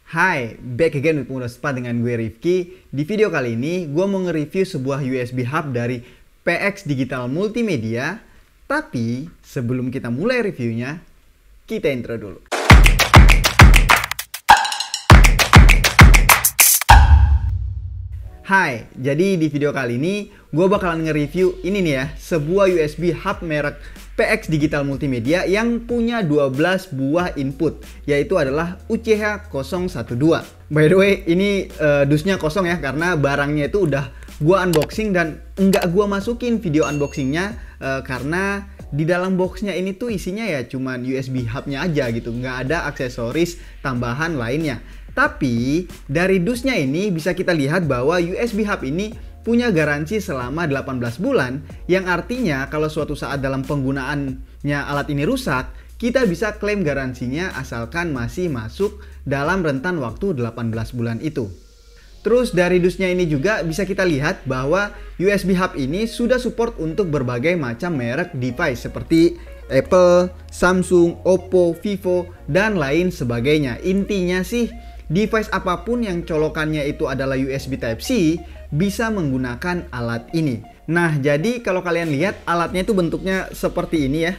Hai, back again with Mudaspa dengan gue Rifki. Di video kali ini, gue mau nge-review sebuah USB hub dari PX Digital Multimedia. Tapi, sebelum kita mulai reviewnya, kita intro dulu. Hai, jadi di video kali ini, gue bakalan nge-review ini nih ya, sebuah USB hub merek PX Digital Multimedia yang punya 12 buah input, yaitu adalah UCH012. By the way, ini dusnya kosong ya, karena barangnya itu udah gua unboxing dan nggak gua masukin video unboxingnya, karena di dalam boxnya ini tuh isinya ya cuman USB hubnya aja gitu, nggak ada aksesoris tambahan lainnya. Tapi dari dusnya ini bisa kita lihat bahwa USB hub ini punya garansi selama 18 bulan, yang artinya kalau suatu saat dalam penggunaannya alat ini rusak, kita bisa klaim garansinya asalkan masih masuk dalam rentan waktu 18 bulan itu. Terus dari dusnya ini juga bisa kita lihat bahwa USB hub ini sudah support untuk berbagai macam merek device seperti Apple, Samsung, Oppo, Vivo, dan lain sebagainya. Intinya sih, device apapun yang colokannya itu adalah USB Type-C bisa menggunakan alat ini. Nah, jadi kalau kalian lihat alatnya itu bentuknya seperti ini ya.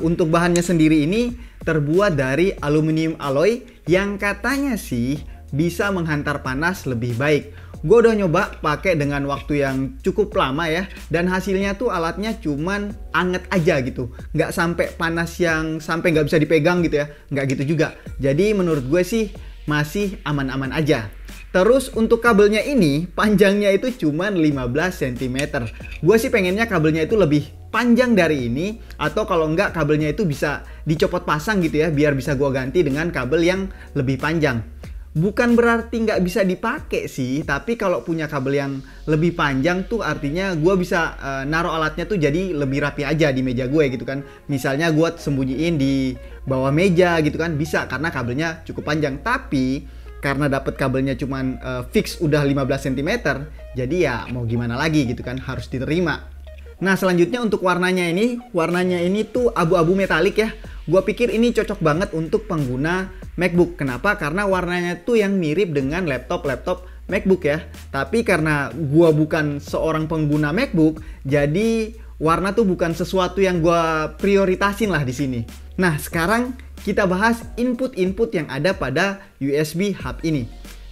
Untuk bahannya sendiri ini terbuat dari aluminium alloy yang katanya sih bisa menghantar panas lebih baik. Gue udah nyoba pakai dengan waktu yang cukup lama ya, dan hasilnya tuh alatnya cuman anget aja gitu, nggak sampai panas yang sampai nggak bisa dipegang gitu ya, nggak gitu juga. Jadi menurut gue sih masih aman-aman aja. Terus untuk kabelnya ini panjangnya itu cuman 15 cm. Gue sih pengennya kabelnya itu lebih panjang dari ini, atau kalau enggak kabelnya itu bisa dicopot pasang gitu ya, biar bisa gue ganti dengan kabel yang lebih panjang. Bukan berarti nggak bisa dipakai sih, tapi kalau punya kabel yang lebih panjang tuh artinya gue bisa naruh alatnya tuh jadi lebih rapi aja di meja gue gitu kan. Misalnya gue sembunyiin di bawah meja gitu kan, bisa karena kabelnya cukup panjang. Tapi karena dapat kabelnya cuman fix udah 15 cm, jadi ya mau gimana lagi gitu kan, harus diterima. Nah, selanjutnya untuk warnanya ini tuh abu-abu metalik ya. Gua pikir ini cocok banget untuk pengguna MacBook. Kenapa? Karena warnanya tuh yang mirip dengan laptop MacBook ya. Tapi karena gua bukan seorang pengguna MacBook, jadi warna tuh bukan sesuatu yang gua prioritasin lah di sini. Nah, sekarang kita bahas input-input yang ada pada USB hub ini.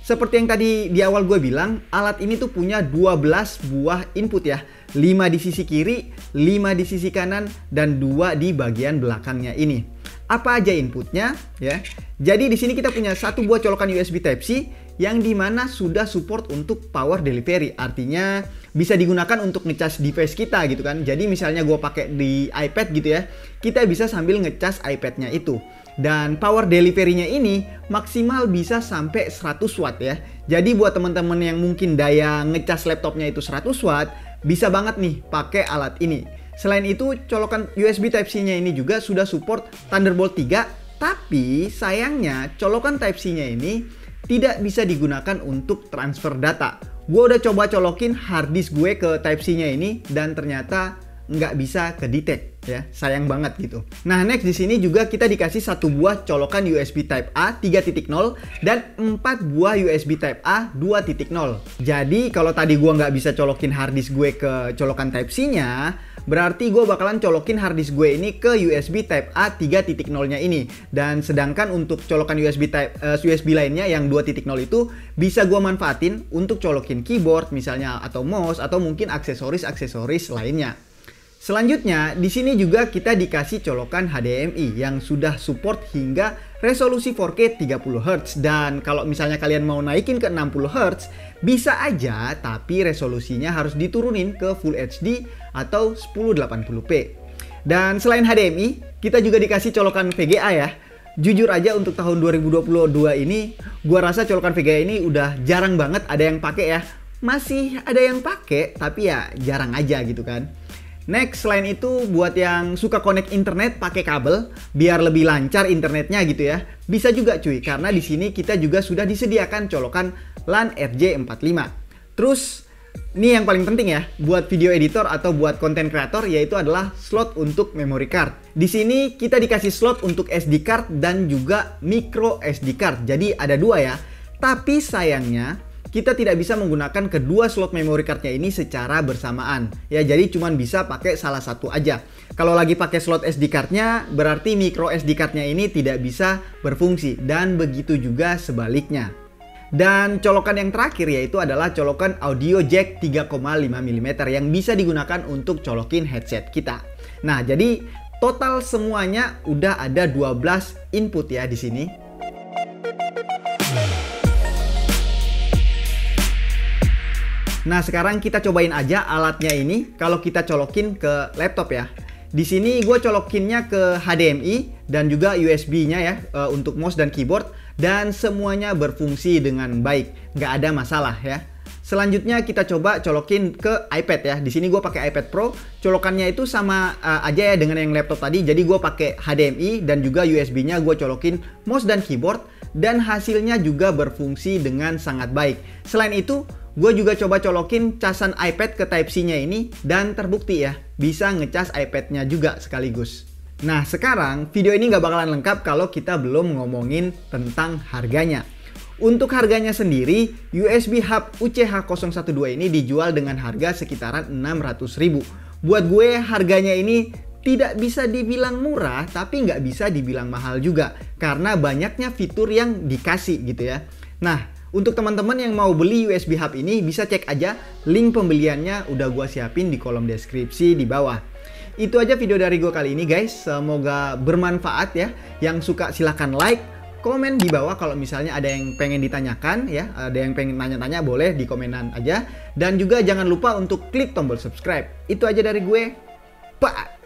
Seperti yang tadi di awal gue bilang, alat ini tuh punya 12 buah input ya. 5 di sisi kiri, 5 di sisi kanan, dan 2 di bagian belakangnya ini. Apa aja inputnya ya? Jadi di sini kita punya satu buah colokan USB Type-C yang dimana sudah support untuk power delivery. Artinya bisa digunakan untuk ngecas device kita gitu kan. Jadi misalnya gue pakai di iPad gitu ya, kita bisa sambil ngecas iPad-nya itu. Dan power delivery-nya ini maksimal bisa sampai 100 watt ya. Jadi buat teman-teman yang mungkin daya ngecas laptopnya itu 100 watt, bisa banget nih pakai alat ini. Selain itu, colokan USB Type-C-nya ini juga sudah support Thunderbolt 3, tapi sayangnya colokan Type-C-nya ini tidak bisa digunakan untuk transfer data. Gue udah coba colokin hard disk gue ke Type-C-nya ini dan ternyata nggak bisa kedetect ya, sayang banget gitu. Nah, next di sini juga kita dikasih satu buah colokan USB Type A 3.0 dan 4 buah USB Type A 2.0. Jadi kalau tadi gua nggak bisa colokin hard disk gue ke colokan Type C-nya, berarti gue bakalan colokin hard disk gue ini ke USB Type A 3.0-nya ini. Dan sedangkan untuk colokan USB lainnya yang 2.0 itu bisa gue manfaatin untuk colokin keyboard misalnya, atau mouse, atau mungkin aksesoris-aksesoris lainnya. Selanjutnya, di sini juga kita dikasih colokan HDMI yang sudah support hingga resolusi 4K 30Hz. Dan kalau misalnya kalian mau naikin ke 60Hz, bisa aja, tapi resolusinya harus diturunin ke Full HD atau 1080p. Dan selain HDMI, kita juga dikasih colokan VGA ya. Jujur aja untuk tahun 2022 ini, gua rasa colokan VGA ini udah jarang banget ada yang pakai ya. Masih ada yang pakai, tapi ya jarang aja gitu kan. Next, selain itu buat yang suka connect internet pakai kabel biar lebih lancar internetnya gitu ya, bisa juga cuy, karena di sini kita juga sudah disediakan colokan LAN RJ45. Terus Ini yang paling penting ya, buat video editor atau buat content creator, yaitu adalah slot untuk memory card. Di sini kita dikasih slot untuk SD card dan juga micro SD card. Jadi ada dua ya. Tapi sayangnya kita tidak bisa menggunakan kedua slot memory cardnya ini secara bersamaan. Ya, jadi cuma bisa pakai salah satu aja. Kalau lagi pakai slot SD cardnya, berarti micro SD cardnya ini tidak bisa berfungsi. Dan begitu juga sebaliknya. Dan colokan yang terakhir yaitu adalah colokan audio jack 3,5 mm yang bisa digunakan untuk colokin headset kita. Nah, jadi total semuanya udah ada 12 input ya di sini. Nah, sekarang kita cobain aja alatnya ini kalau kita colokin ke laptop ya. Di sini gue colokinnya ke HDMI dan juga USB-nya ya untuk mouse dan keyboard, dan semuanya berfungsi dengan baik, nggak ada masalah ya. Selanjutnya kita coba colokin ke iPad ya. Di sini gue pakai iPad Pro, colokannya itu sama aja ya dengan yang laptop tadi. Jadi gue pakai HDMI dan juga USB-nya gue colokin mouse dan keyboard, dan hasilnya juga berfungsi dengan sangat baik. Selain itu, gue juga coba colokin casan iPad ke Type-C-nya ini, dan terbukti ya, bisa ngecas iPad-nya juga sekaligus. Nah, sekarang video ini nggak bakalan lengkap kalau kita belum ngomongin tentang harganya. Untuk harganya sendiri, USB Hub UCH012 ini dijual dengan harga sekitaran 600.000. Buat gue harganya ini tidak bisa dibilang murah, tapi nggak bisa dibilang mahal juga, karena banyaknya fitur yang dikasih gitu ya. Nah, untuk teman-teman yang mau beli USB Hub ini, bisa cek aja link pembeliannya udah gua siapin di kolom deskripsi di bawah. Itu aja video dari gua kali ini guys, semoga bermanfaat ya. Yang suka silahkan like, komen di bawah kalau misalnya ada yang pengen ditanyakan ya, ada yang pengen tanya-tanya boleh di komenan aja. Dan juga jangan lupa untuk klik tombol subscribe. Itu aja dari gue, Pak.